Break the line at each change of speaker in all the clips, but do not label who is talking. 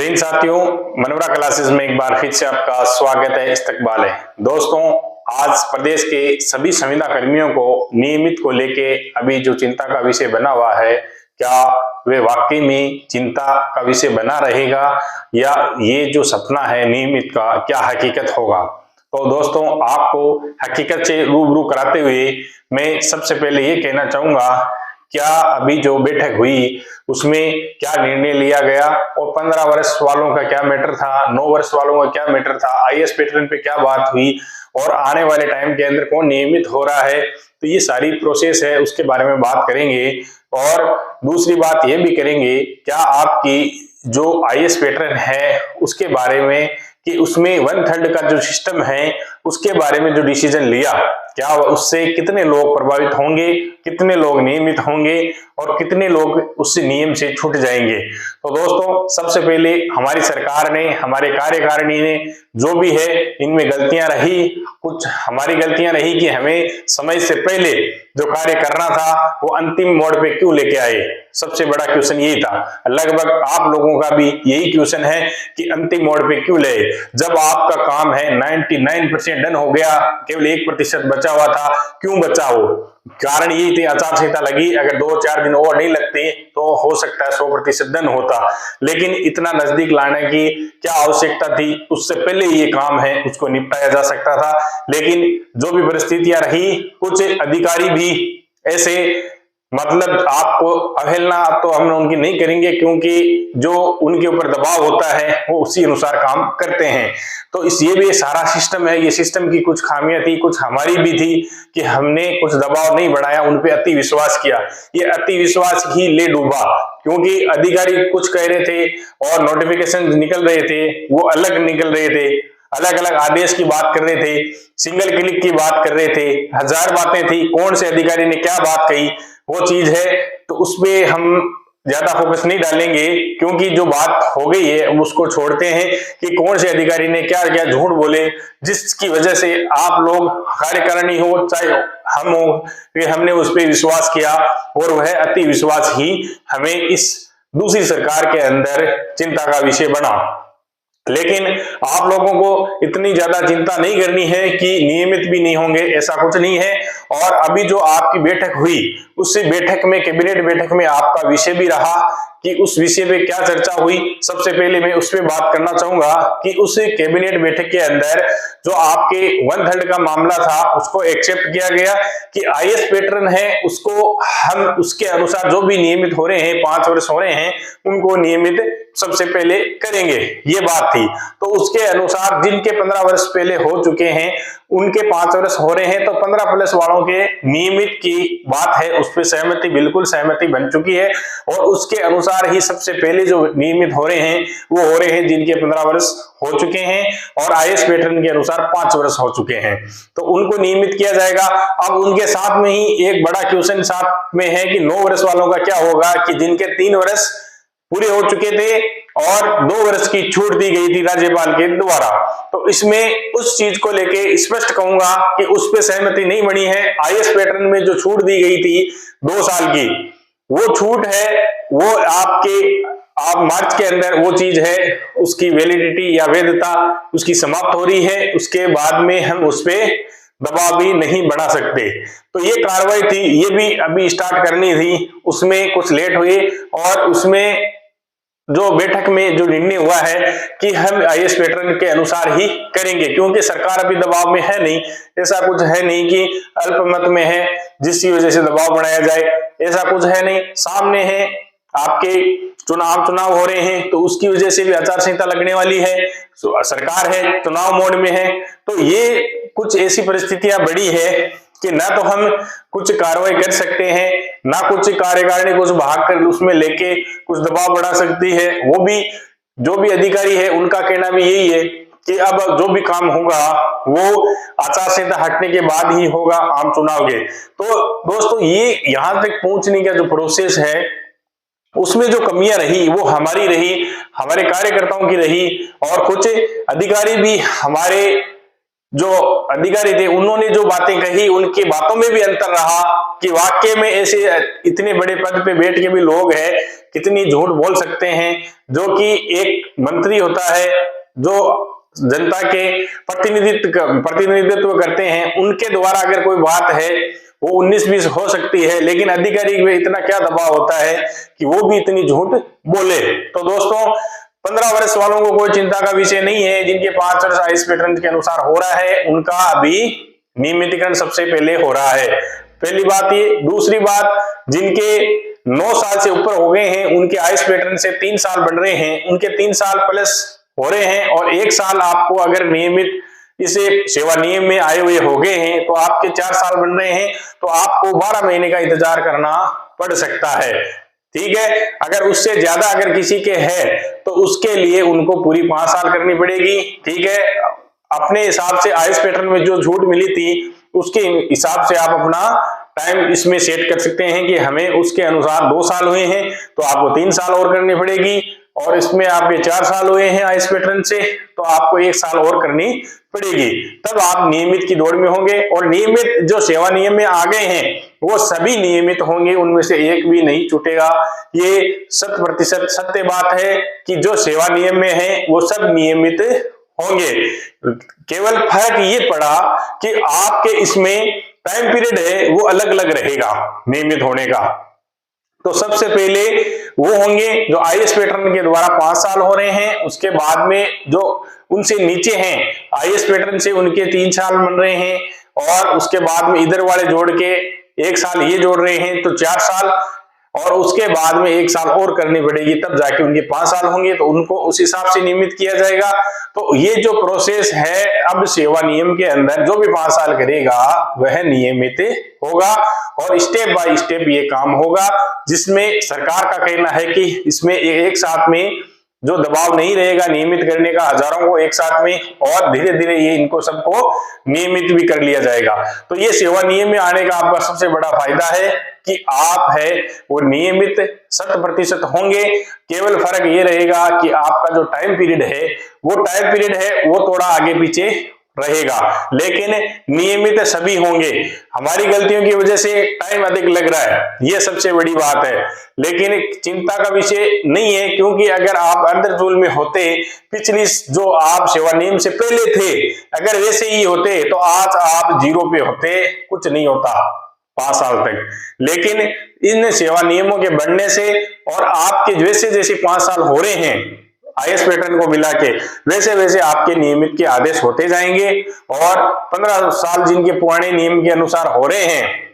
जय हिंद साथियों, Monera classes में एक बार फिर से आपका स्वागत है, इस्तकबाल है। दोस्तों, आज प्रदेश के सभी संविदा कर्मियों को नियमित को लेके अभी जो चिंता का विषय बना हुआ है, क्या वे वाकई में चिंता का विषय बना रहेगा या ये जो सपना है नियमित का क्या हकीकत होगा। तो दोस्तों, आपको हकीकत से रूबरू कराते हुए मैं सबसे पहले ये कहना चाहूंगा, क्या अभी जो बैठक हुई उसमें क्या निर्णय लिया गया और 15 वर्ष वालों का क्या मैटर था, 9 वर्ष वालों का क्या मैटर था, आईएएस पैटर्न पे क्या बात हुई और आने वाले टाइम के अंदर कौन नियमित हो रहा है, तो ये सारी प्रोसेस है, उसके बारे में बात करेंगे। और दूसरी बात ये भी करेंगे, क्या आपकी जो आईएएस पैटर्न है उसके बारे में कि उसमें 1/3 का जो सिस्टम है उसके बारे में जो डिसीजन लिया, क्या उससे कितने लोग प्रभावित होंगे, कितने लोग नियमित होंगे और कितने लोग उस नियम से छूट जाएंगे। तो दोस्तों, सबसे पहले हमारी सरकार ने, हमारे कार्यकारिणी ने जो भी है इनमें गलतियां रही, कुछ हमारी गलतियां रही कि हमें समय से पहले जो कार्य करना था वो अंतिम मोड़ पे क्यों लेके आए। सबसे बड़ा क्वेश्चन यही था, लगभग आप लोगों का भी यही क्वेश्चन है कि अंतिम मोड़ पे क्यों ले, जब आपका काम है 99% डन हो गया, केवल 1% बचा हुआ था, क्यों बचा हो। कारण यही थी, आचार संहिता लगी, अगर 2-4 दिन और नहीं लगते तो हो सकता है 100% डन होता, लेकिन इतना नजदीक लाने की क्या आवश्यकता थी, उससे पहले ये काम है उसको निपटाया जा सकता था। लेकिन जो भी परिस्थितियां रही, कुछ अधिकारी भी ऐसे, मतलब आपको अवहेलना तो हम उनकी नहीं करेंगे, क्योंकि जो उनके ऊपर दबाव होता है वो उसी अनुसार काम करते हैं। तो इस ये भी सारा सिस्टम है, ये सिस्टम की कुछ खामियां थी, कुछ हमारी भी थी कि हमने कुछ दबाव नहीं बढ़ाया, उन पे अति विश्वास किया, ये अति विश्वास ही ले डूबा। क्योंकि अधिकारी कुछ कह रहे थे और नोटिफिकेशन निकल रहे थे वो अलग निकल रहे थे, अलग अलग आदेश की बात कर रहे थे, सिंगल क्लिक की बात कर रहे थे, हजार बातें थी, कौन से अधिकारी ने क्या बात कही वो चीज है। तो उसपे हम ज्यादा फोकस नहीं डालेंगे, क्योंकि जो बात हो गई है उसको छोड़ते हैं कि कौन से अधिकारी ने क्या क्या झूठ बोले, जिसकी वजह से आप लोग कार्यकारिणी हो चाहे हम हो, हमने उस पर विश्वास किया और वह अति विश्वास ही हमें इस दूसरी सरकार के अंदर चिंता का विषय बना। लेकिन आप लोगों को इतनी ज्यादा चिंता नहीं करनी है कि नियमित भी नहीं होंगे, ऐसा कुछ नहीं है। और अभी जो आपकी बैठक हुई, उस बैठक में, कैबिनेट बैठक में आपका विषय भी रहा कि उस विषय पे क्या चर्चा हुई। सबसे पहले मैं उस पर बात करना चाहूंगा कि उस कैबिनेट बैठक के अंदर जो आपके 1/3 का मामला था उसको एक्सेप्ट किया गया कि आईएएस पैटर्न है उसको हम उसके अनुसार जो भी नियमित हो रहे हैं, 5 वर्ष हो रहे हैं, उनको नियमित सबसे पहले करेंगे, ये बात थी। तो उसके अनुसार जिनके 15 वर्ष पहले हो चुके हैं उनके 5 वर्ष हो रहे हैं, तो 15+ वालों के नियमित की बात है, उस पर सहमति, बिल्कुल सहमति बन चुकी है। और उसके अनुसार ही सबसे पहले जो नियमित हो रहे हैं वो हो रहे हैं जिनके 15 वर्ष हो चुके हैं और आईएएस पैटर्न के अनुसार 5 वर्ष हो चुके हैं, तो उनको नियमित किया जाएगा। अब उनके साथ में ही एक बड़ा क्वेश्चन साथ में है कि 9 वर्ष वालों का क्या होगा, कि जिनके 3 वर्ष पूरे हो चुके थे और 2 वर्ष की छूट दी गई थी राज्यपाल के द्वारा। तो इसमें उस चीज को लेके स्पष्ट कहूंगा कि उस पे सहमति नहीं बनी है। आईएएस पैटर्न में जो छूट दी गई थी 2 साल की, वो छूट है, वो आप मार्च के अंदर वो चीज है, उसकी वैलिडिटी या वैधता उसकी समाप्त हो रही है, उसके बाद में हम उस पे दबाव भी नहीं बढ़ा सकते। तो ये कार्रवाई थी, ये भी अभी स्टार्ट करनी थी, उसमें कुछ लेट हुई और उसमें जो बैठक में जो निर्णय हुआ है कि हम आईएएस पैटर्न के अनुसार ही करेंगे, क्योंकि सरकार अभी दबाव में है नहीं, ऐसा कुछ है नहीं कि अल्पमत में है जिसकी वजह से दबाव बढ़ाया जाए, ऐसा कुछ है नहीं। सामने है आपके चुनाव हो रहे हैं, तो उसकी वजह से भी आचार संहिता लगने वाली है, सरकार है चुनाव मोड में है, तो ये कुछ ऐसी परिस्थितियां बड़ी है कि ना तो हम कुछ कार्रवाई कर सकते हैं, ना कुछ कार्यकारिणी कुछ भाग कर उसमें लेके कुछ दबाव बढ़ा सकती है। वो भी जो भी अधिकारी है उनका कहना भी यही है कि अब जो भी काम होगा वो आचार संहिता हटने के बाद ही होगा, आम चुनाव के। तो दोस्तों, ये यहां तक पहुंचने का जो प्रोसेस है उसमें जो कमियां रही वो हमारी रही, हमारे कार्यकर्ताओं की रही, और कुछ अधिकारी भी हमारे जो अधिकारी थे उन्होंने जो बातें कही उनकी बातों में भी अंतर रहा कि वाकई में ऐसे इतने बड़े पद पे बैठ के भी लोग हैं कितनी झूठ बोल सकते हैं। जो कि एक मंत्री होता है जो जनता के प्रतिनिधित्व करते हैं, उनके द्वारा अगर कोई बात है वो 19-20 हो सकती है, लेकिन अधिकारी में इतना क्या दबाव होता है कि वो भी इतनी झूठ बोले। तो दोस्तों 15 वर्ष वालों को कोई चिंता का विषय नहीं है। जिनके 5 वर्ष आयुष पैटर्न के अनुसार हो रहा है उनका अभी नियमितीकरण सबसे पहले हो रहा है, पहली बात ये। दूसरी बात, जिनके 9 साल से ऊपर हो गए हैं उनके आयुष पैटर्न से 3 साल बढ़ रहे हैं, उनके 3 साल प्लस हो रहे हैं और 1 साल आपको अगर नियमित इसे सेवा नियम में आए हुए हो गए हैं तो आपके 4 साल बन रहे हैं, तो आपको 12 महीने का इंतजार करना पड़ सकता है। ठीक है, अगर उससे ज्यादा अगर किसी के है तो उसके लिए उनको पूरी 5 साल करनी पड़ेगी। ठीक है, अपने हिसाब से आयुष पैटर्न में जो छूट मिली थी उसके हिसाब से आप अपना टाइम इसमें सेट कर सकते हैं कि हमें उसके अनुसार 2 साल हुए हैं तो आपको 3 साल और करनी पड़ेगी, और इसमें आपके 4 साल हुए हैं आयुष पैटर्न से तो आपको 1 साल और करनी पड़ेगी, तब आप नियमित की दौड़ में होंगे। और नियमित जो सेवा नियम में आ गए हैं वो सभी नियमित होंगे, उनमें से एक भी नहीं छूटेगा। ये 100% सत्य बात है कि जो सेवा नियम में है वो सब नियमित होंगे। केवल फर्क ये पड़ा कि आपके इसमें टाइम पीरियड है वो अलग अलग रहेगा नियमित होने का। तो सबसे पहले वो होंगे जो आईएएस पैटर्न के द्वारा 5 साल हो रहे हैं, उसके बाद में जो उनसे नीचे हैं आईएएस पैटर्न से उनके 3 साल बन रहे हैं, और उसके बाद में इधर वाले जोड़ के 1 साल ये जोड़ रहे हैं तो 4 साल, और उसके बाद में 1 साल और करनी पड़ेगी तब जाके उनके 5 साल होंगे, तो उनको उस हिसाब से नियमित किया जाएगा। तो ये जो प्रोसेस है अब सेवा नियम के अंदर जो भी 5 साल करेगा वह नियमित होगा, और स्टेप बाय स्टेप ये काम होगा, जिसमें सरकार का कहना है कि इसमें एक साथ में जो दबाव नहीं रहेगा नियमित करने का हजारों को एक साथ में, और धीरे धीरे ये इनको सबको नियमित भी कर लिया जाएगा। तो ये सेवा नियम में आने का आपका सबसे बड़ा फायदा है कि आप है वो नियमित 100% होंगे। केवल फर्क ये रहेगा कि आपका जो टाइम पीरियड है वो थोड़ा आगे पीछे रहेगा, लेकिन नियमित सभी होंगे। हमारी गलतियों की वजह से टाइम अधिक लग रहा है, ये सबसे बड़ी बात है, लेकिन चिंता का विषय नहीं है, क्योंकि अगर आप अंडर रूल में होते, पिछली जो आप सेवा नियम से पहले थे अगर वैसे ही होते तो आज आप 0 पे होते, कुछ नहीं होता 5 साल तक। लेकिन इन सेवा नियमों के बढ़ने से और आपके जैसे जैसे 5 साल हो रहे हैं आईएएस पैटर्न को मिला के, वैसे वैसे आपके नियमित के आदेश होते जाएंगे, और 15 साल जिनके पुराने नियम के अनुसार हो रहे हैं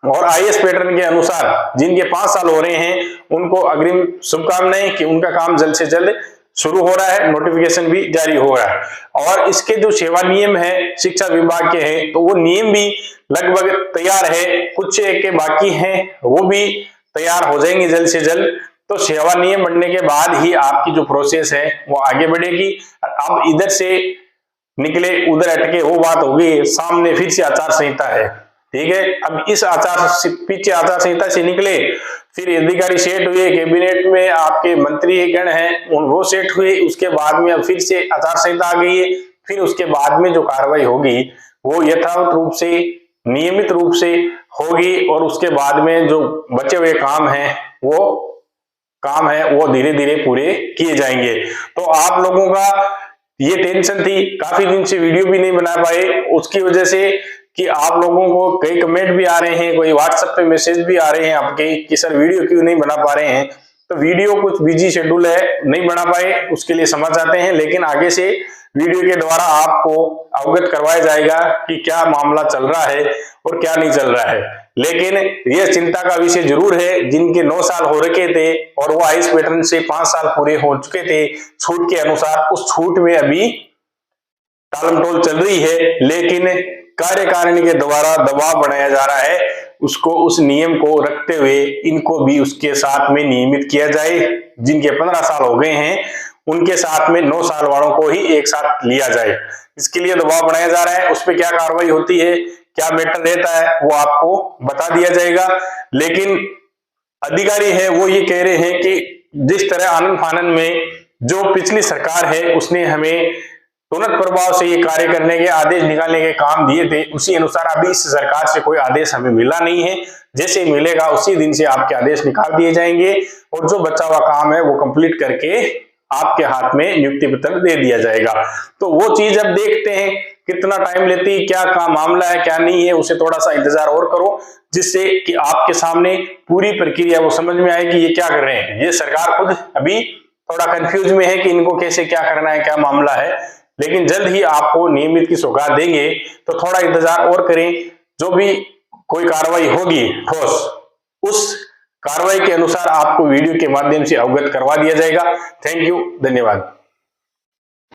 और आईएएस पैटर्न के अनुसार जिनके 5 साल हो रहे हैं उनको अग्रिम शुभकामनाएं कि उनका काम जल्द से जल्द शुरू हो रहा है, नोटिफिकेशन भी जारी हो रहा है। और इसके जो सेवा नियम है शिक्षा विभाग के हैं तो वो नियम भी लगभग तैयार है, कुछ एक बाकी हैं वो भी तैयार हो जाएंगे जल्द से जल्द। तो सेवा नियम बनने के बाद ही आपकी जो प्रोसेस है वो आगे बढ़ेगी। अब इधर से निकले उधर अटके वो बात होगी, सामने फिर से आचार संहिता है। ठीक है, अब इस आचार संहिता से निकले, फिर अधिकारी सेट हुए, कैबिनेट में आपके मंत्री गण हैं वो सेट हुए, उसके बाद में अब फिर से आचार संहिता आ गई है, फिर उसके बाद में जो कार्रवाई होगी वो यथावत रूप से नियमित रूप से होगी, और उसके बाद में जो बचे हुए काम है वो धीरे धीरे पूरे किए जाएंगे। तो आप लोगों का ये टेंशन थी, काफी दिन से वीडियो भी नहीं बना पाए, उसकी वजह से कि आप लोगों को कई कमेंट भी आ रहे हैं, कोई व्हाट्सएप पे मैसेज भी आ रहे हैं आपके कि सर वीडियो क्यों नहीं बना पा रहे हैं। तो वीडियो कुछ बिजी शेड्यूल है, नहीं बना पाए, उसके लिए समझ जाते हैं, लेकिन आगे से वीडियो के द्वारा आपको अवगत करवाया जाएगा कि क्या मामला चल रहा है और क्या नहीं चल रहा है। लेकिन यह चिंता का विषय जरूर है जिनके 9 साल हो रखे थे और वो आईएएस पैटर्न से 5 साल पूरे हो चुके थे छूट के अनुसार, उस छूट में अभी टालमटोल चल रही है, लेकिन कार्यकारिणी के द्वारा दबाव बनाया जा रहा है, उसको उस नियम को रखते हुए इनको भी उसके साथ में नियमित किया जाए। जिनके 15 साल हो गए हैं उनके साथ में 9 साल वालों को ही एक साथ लिया जाए, इसके लिए दबाव बनाया जा रहा है। उस पर क्या कार्रवाई होती है, क्या मैटर रहता है, वो आपको बता दिया जाएगा। लेकिन अधिकारी है वो ये कह रहे हैं कि जिस तरह आनन फानन में जो पिछली सरकार है उसने हमें तुरंत प्रभाव से ये कार्य करने के आदेश निकालने के काम दिए थे, उसी अनुसार अभी इस सरकार से कोई आदेश हमें मिला नहीं है। जैसे मिलेगा उसी दिन से आपके आदेश निकाल दिए जाएंगे और जो बचा हुआ काम है वो कंप्लीट करके आपके हाथ में नियुक्ति पत्र दे दिया जाएगा। तो वो चीज अब देखते हैं कितना टाइम लेती है, क्या काम मामला है क्या नहीं है, उसे थोड़ा सा इंतजार और करो, जिससे कि आपके सामने पूरी प्रक्रिया वो समझ में आए कि ये क्या कर रहे हैं। ये सरकार खुद अभी थोड़ा कंफ्यूज में है कि इनको कैसे क्या करना है, क्या मामला है, लेकिन जल्द ही आपको नियमित की सौगात देंगे। तो थोड़ा इंतजार और करें, जो भी कोई कार्रवाई होगी ठोस, उस कार्रवाई के अनुसार आपको वीडियो के माध्यम से अवगत करवा दिया जाएगा। थैंक यू, धन्यवाद।